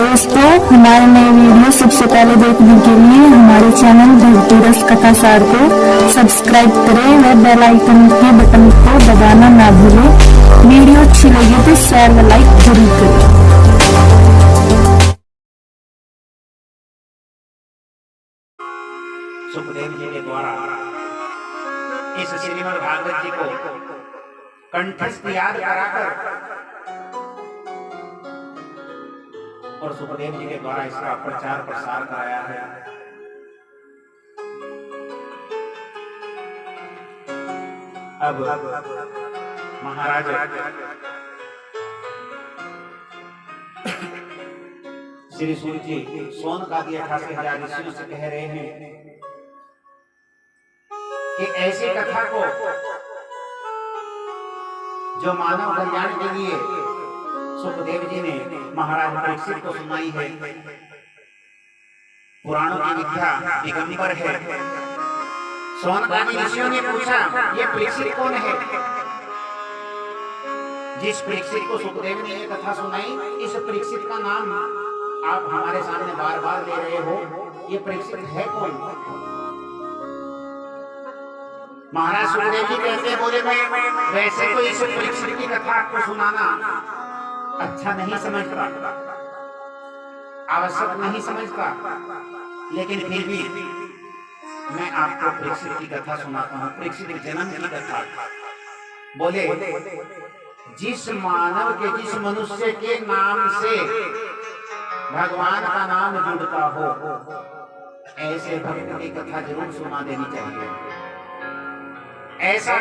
दोस्तों, हमारे नए वीडियो सबसे पहले देखने के लिए हमारे चैनल भक्ति रस कथा सार को सब्सक्राइब करें व बेल आइकन के बटन को दबाना ना भूलें। वीडियो अच्छी लगी तो शेयर व लाइक जरूर करें। सुखदेव जी के द्वारा इस श्रीमद् भागवत जी को कंठस्थ याद कराकर और सुखदेव जी के द्वारा इसका प्रचार प्रसार कराया है। अब महाराज श्री सूत जी सोन का 88,000 ऋषियों से कह रहे हैं कि ऐसी कथा को जो मानव कल्याण के लिए सुखदेव जी ने महाराज परीक्षित को सुनाई है, पुराणों की विद्या दिगंबर है। सोनकादि ऋषियों ने पूछा, ये परीक्षित कौन है? जिस परीक्षित को सुखदेव ने ये कथा सुनाई, इस परीक्षित का नाम आप हमारे सामने बार बार ले रहे हो, ये परीक्षित है कौन? महाराज सुखदेव जी कहते बोले, मैं वैसे तो इस परीक्षित की कथा आपको सुनाना अच्छा नहीं समझता, आवश्यक नहीं समझता, लेकिन फिर भी मैं आपको परीक्षित की कथा सुनाता हूँ। परीक्षित के जन्म की कथा। बोले, जिस मानव के, जिस मनुष्य के नाम से भगवान का नाम जुड़ता हो, ऐसे भक्त की कथा जरूर सुना देनी चाहिए। ऐसा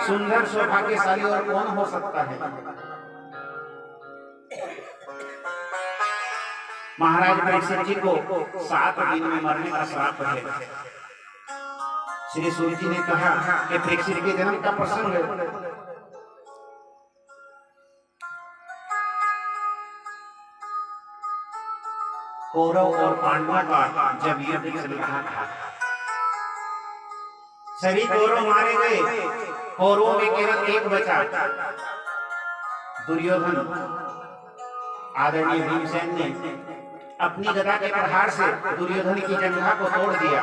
सुंदर सौभाग्यशाली और कौन हो सकता है? महाराज परीक्षित जी को 7 दिन में मरने का श्राप है। श्री सूत जी ने कहा कि परीक्षित के जन्म का प्रसंग है। कौरव और पांडवों का जब युद्ध चल रहा था, सभी कौरव मारे गए, कौरवों में केवल एक बचा, दुर्योधन। आदरणीय भीमसेन ने अपनी गदा के प्रहार से दुर्योधन की जंघा को तोड़ दिया।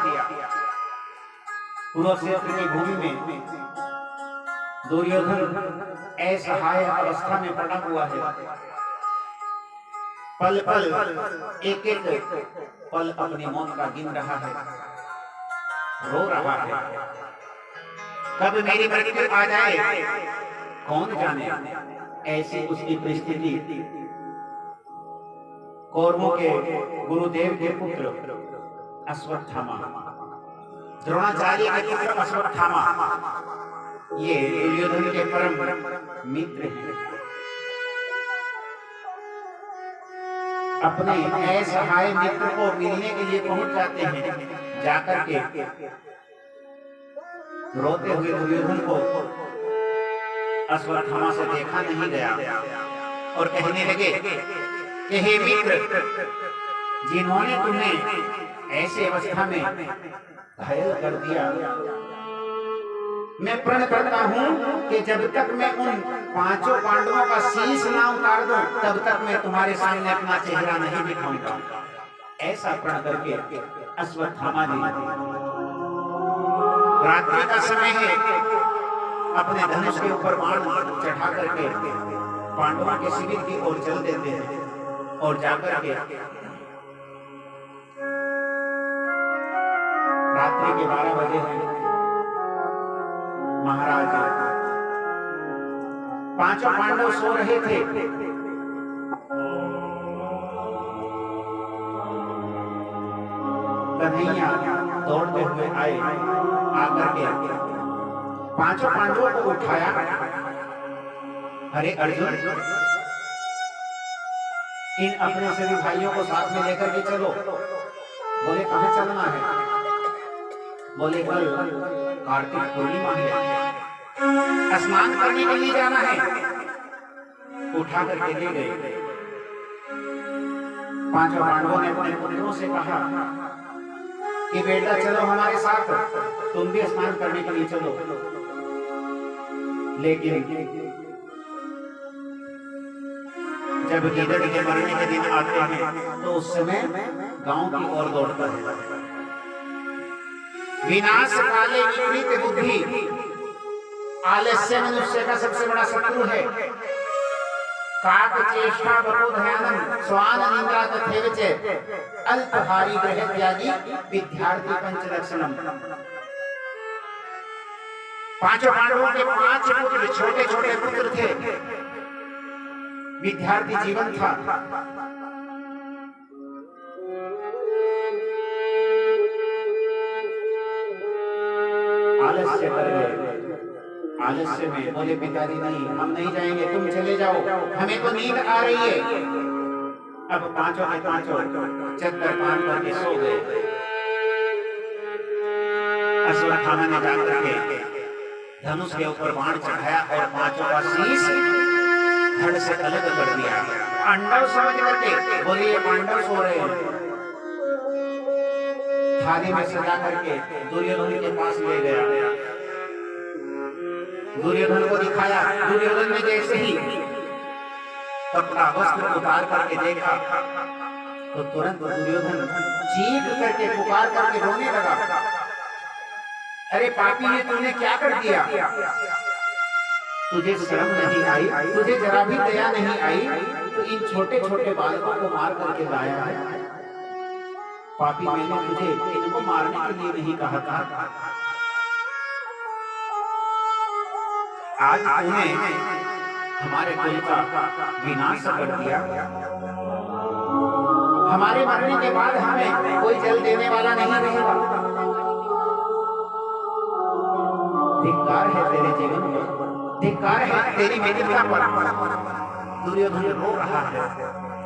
कुरुक्षेत्र की भूमि में दुर्योधन असहाय अवस्था में पड़ा हुआ है। पल पल एक एक पल अपनी मौत का गिन रहा है, रो रहा है। कब मेरी मृत्यु आ जाए कौन जाने। ऐसी उसकी परिस्थिति। कौरवों के गुरुदेव के पुत्र अश्वत्थामा, द्रोणाचार्य के पुत्र अश्वत्थामा, ये दुर्योधन के परम मित्र हैं। अपने असहाय मित्र को मिलने के लिए पहुंच जाते हैं। जाकर के रोते हुए दुर्योधन को अश्वत्थामा से देखा नहीं गया और कहने लगे कि हे मित्र, जिन्होंने तुम्हें ऐसे अवस्था में घायल कर दिया, मैं प्रण करता हूं कि जब तक मैं उन 5 पांडवों का शीश ना उतार दूं, तब तक मैं तुम्हारे सामने अपना चेहरा नहीं दिखाऊंगा। ऐसा प्रण करके अश्वत्थामा जी, रात्रि का समय है, अपने धनुष के ऊपर बाण चढ़ा करके पांडवों के शिविर की ओर चल देते हैं और जाकर के रात्रि के 12 बजे हैं। महाराज 5 पांडव सो रहे थे। कन्हैया दौड़ते हुए आए, आकर के 5 पांडवों को उठाया। अरे अर्जुन, इन अपने सभी भाइयों को साथ में लेकर के चलो। बोले, कहां चलना है? बोले, कल कार्तिक पूर्णिमा है, स्नान करने के लिए जाना है। उठा करके ले गए। 5 पांडवों ने अपने पुत्रों से कहा कि बेटा चलो हमारे साथ, तुम भी स्नान करने के लिए चलो। लेकिन जब गीदड़ के मरने के दिन आते हैं तो उस समय गांव की ओर दौड़ता है। विनाश काले विपरीत बुद्धि, आलस्य मनुष्य का सबसे बड़ा शत्रु है। काक चेष्टा बरोधयानम स्वान निंदा तथैव च अल्पहारी ग्रह त्यागी विद्यार्थी पंच लक्षणम। पांचों पांडवों के 5 पुत्र, छोटे छोटे पुत्र थे, विद्यार्थी जीवन था। आलस्य कर गए, आलस्य में बोले पिताजी नहीं, हम नहीं जाएंगे, तुम चले जाओ, हमें तो नींद आ रही है। अब पांचों के पांचों चद्दर बांध करके सो गए। अश्वत्थामा ने जाकर के धनुष के ऊपर बाण चढ़ाया और पांचों का शीश धड़ से अलग कर दिया। पांडव समझ करके बोले ये पांडव सो रहे हैं। थाली में सजा करके दुर्योधन के पास ले गया। दुर्योधन को दिखाया। दुर्योधन ने जैसे ही कपड़ा वस्त्र उतार करके देखा तो तुरंत दुर्योधन चीख करके पुकार करके रोने लगा। अरे पापी ने तूने क्या कर दिया? तुझे शर्म नहीं आई? तुझे जरा भी दया नहीं आई? तो इन छोटे छोटे बालकों को मार करके लाया है। पापी, मैंने तुझे इनको मारने के लिए नहीं कहा था। आज तूने हमारे कुल का विनाश कर दिया। हमारे मरने के बाद हमें कोई जल देने वाला नहीं रहेगा। धिक्कार है तेरे जीवन पर, धिक्कार है तेरी मित्रता पर। दुर्योधन रो रहा है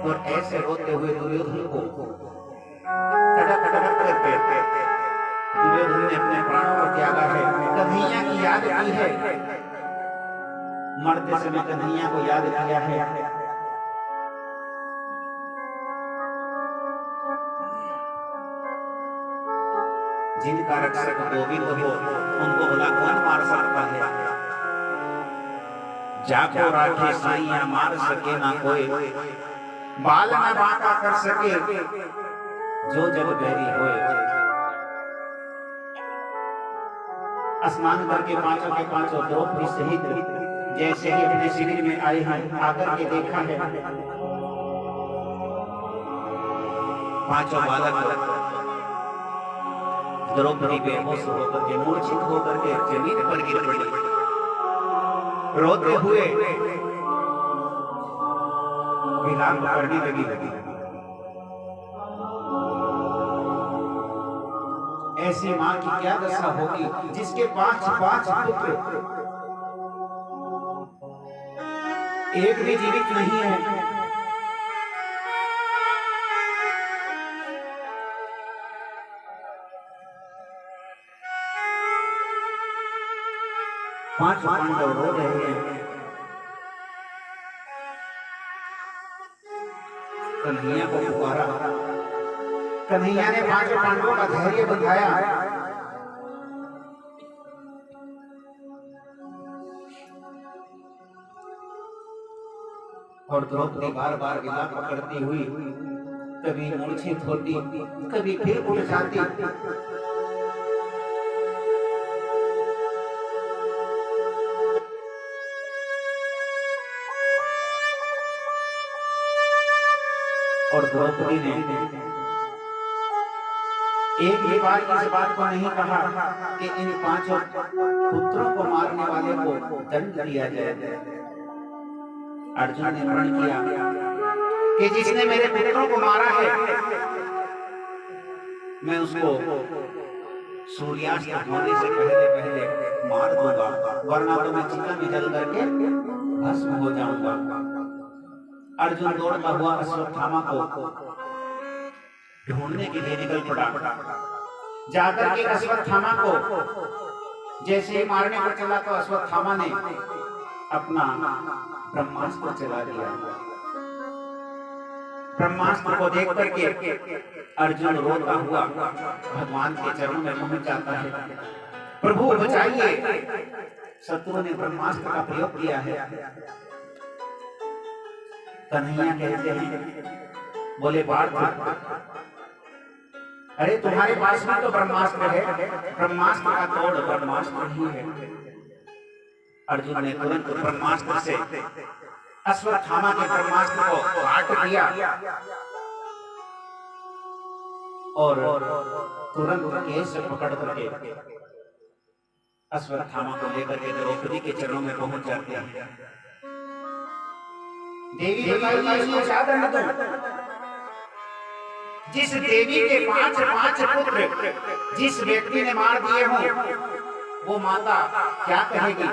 और ऐसे रोते हुए दुर्योधन को तड़प तड़प करके दुर्योधन ने अपने प्राणों को त्यागा है। कन्हैया की याद की है, मरते समय कन्हैया को याद किया है। जिनका रक्षक गोविंद हो उनको भला कौन मार सकता है? जाको राखे साइया मार सके ना कोई, बाल न बांका कर सके जो जग बैरी होए। स्नान करके पांचों के पांचों द्रौपदी सहित जैसे ही अपने शिविर में आए हैं, आकर के देखा है पांचों बालक द्रौपदी बेहोश होकर के, मूर्छित होकर के जमीन पर गिर पड़ी, रोते हुए विलाप करने लगी। ऐसी मां की क्या दशा होगी जिसके 5 पुत्र, एक भी जीवित नहीं है। पांच पांडव रो रहे हैं। कन्हैया को पुकारा। कन्हैया ने 5 पांडवों का धैर्य बंधाया। और द्रौपदी बार बार विलाप करती हुई कभी मूर्छित होती, कभी फिर उठ जाती। और द्रौपदी ने एक भी बार इस बात को नहीं कहा कि इन 5 पुत्रों को मारने वाले को दंड दिया जाए। अर्जुन ने प्रण किया कि जिसने मेरे पुत्रों को मारा है मैं उसको सूर्यास्त होने से पहले पहले मार दूंगा, वरना तो मैं चिता में जल करके भस्म हो जाऊंगा। अर्जुन दौड़ता हुआ अश्वत्थामा को ढूंढने के लिए निकल पड़ा। जाकर के अश्वत्थामा को जैसे ही मारने को चला तो अश्वत्थामा ने अपना ब्रह्मास्त्र चला दिया। ब्रह्मास्त्र को देख करके अर्जुन रोता हुआ भगवान के चरणों में पहुंच जाता है। प्रभु बचाइए, शत्रु ने ब्रह्मास्त्र का प्रयोग किया है। कन्हैया कहते हैं, बोले पार्थ, अरे तुम्हारे पास में तो ब्रह्मास्त्र है, ब्रह्मास्त्र का तोड़ ब्रह्मास्त्र ही है। अर्जुन ने तुरंत ब्रह्मास्त्र से अश्वत्थामा के ब्रह्मास्त्र को काट दिया और तुरंत केस से पकड़ करके अश्वत्थामा को लेकर के द्रौपदी के चरणों में पहुंच जाते हैं। देवी जिस देवी के 5 पुत्र जिस व्यक्ति ने मार दिए हों, वो माता क्या कहेगी?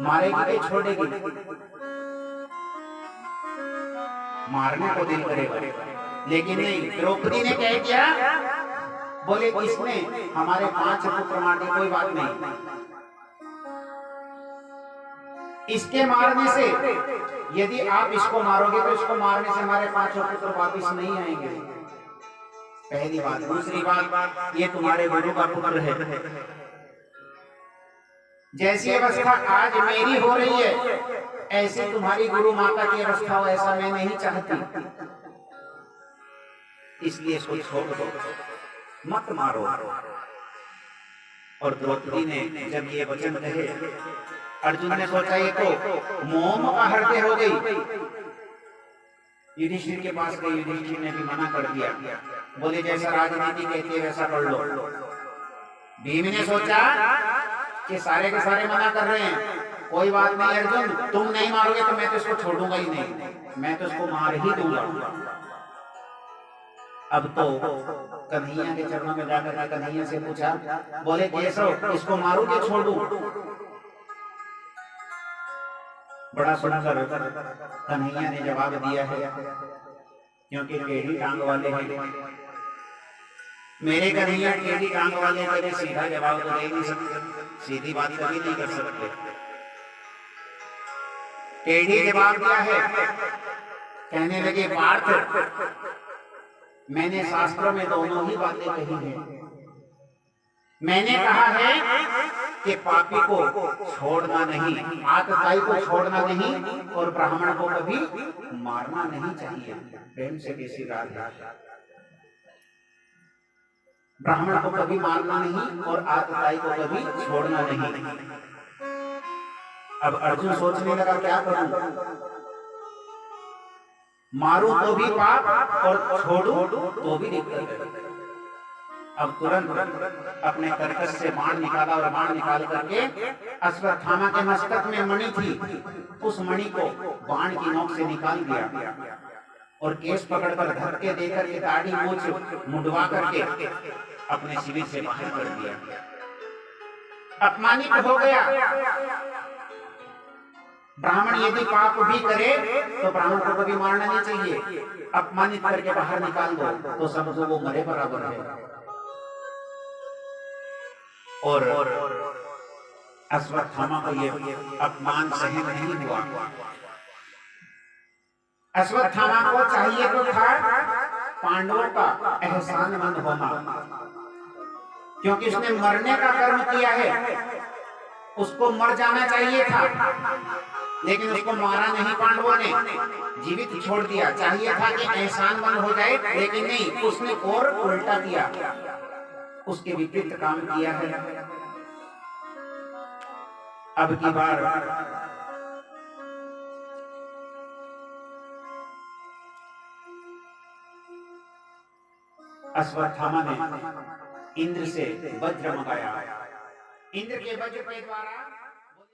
मारेगी कि छोड़ेगी? मारने को दिल करेगा, लेकिन नहीं। द्रौपदी ने कह दिया, बोले इसने हमारे 5 पुत्र मार दिए, कोई बात नहीं, इसके मारने से यदि आप इसको मारोगे तो इसको मारने से हमारे 5 पुत्र वापिस नहीं आएंगे। पहली बात। दूसरी बात, ये तुम्हारे गुरु का पुत्र है। जैसी अवस्था आज मेरी हो रही है, ऐसे तुम्हारी गुरु माता की अवस्था हो, ऐसा मैं नहीं चाहती। इसलिए इसको छोड़ दो, मत मारो। और द्रौपदी ने जब ये वचन कहे, अर्जुन ने सोचा ये तो मोम का हृदय हो गई। युधिष्ठिर के पास गई, युधिष्ठिर ने भी मना कर दिया, बोले जैसा राजनीति कहती है वैसा कर लो। भीम ने सोचा कि सारे के सारे मना कर रहे हैं, कोई बात नहीं अर्जुन, तुम नहीं मारोगे तो मैं तो इसको छोड़ूंगा ही नहीं, मैं तो इसको मार ही दूंगा। अब तो कन्हैया के चरणों में जाकर कन्हैया से पूछा, बोले केशव, इसको मारूं कि छोड़ूं? बड़ा सुनकर कन्हैया ने जवाब दिया है, क्योंकि टेढ़ी टांग वाले हैं। मेरे कन्हैया टेढ़ी टांग वाले कभी सीधा जवाब तो दे नहीं सकते, सीधी बात कभी नहीं कर सकते। टेढ़ी जवाब दिया है। कहने लगे, पार्थ, मैंने शास्त्रों में दोनों ही बातें कही हैं। मैंने कहा है कि पापी को छोड़ना नहीं, आतताई को छोड़ना नहीं, और ब्राह्मण को कभी मारना नहीं चाहिए। प्रेम से किसी राधा, ब्राह्मण को कभी मारना नहीं और आतताई को कभी छोड़ना नहीं। अब अर्जुन सोचने लगा, क्या करूं? मारूं तो भी पाप और छोड़ूं तो भी दिक्कत है। अब तुरंत अपने कर्कश से बाण निकाला और बाण निकाल करके अश्वत्थामा के मस्तक में मणि थी, उस मणि को बाण की नोक से निकाल दिया और केस पकड़कर धक्के देकर के दाढ़ी मूंछ मुंडवा करके अपने शिविर से बाहर कर दिया। अपमानित हो गया। ब्राह्मण यदि पाप भी करे तो ब्राह्मण को कभी मारना नहीं चाहिए, अपमानित करके बाहर निकाल दो तो समझो वो मरे बराबर है। और अश्वत्थामा को ये अपमान सहन नहीं हुआ। अश्वत्थामा को चाहिए तो था पांडवों का एहसानमंद होना, क्योंकि उसने मरने का कर्म किया है, उसको मर जाना चाहिए था, लेकिन उसको मारा नहीं पांडवों ने, जीवित छोड़ दिया। चाहिए था कि एहसानमंद हो जाए, लेकिन नहीं, उसने और उल्टा किया, उसके विपरीत काम किया है। अब की बार अश्वत्थामा ने इंद्र से वज्र मंगाया। इंद्र के वज्र के द्वारा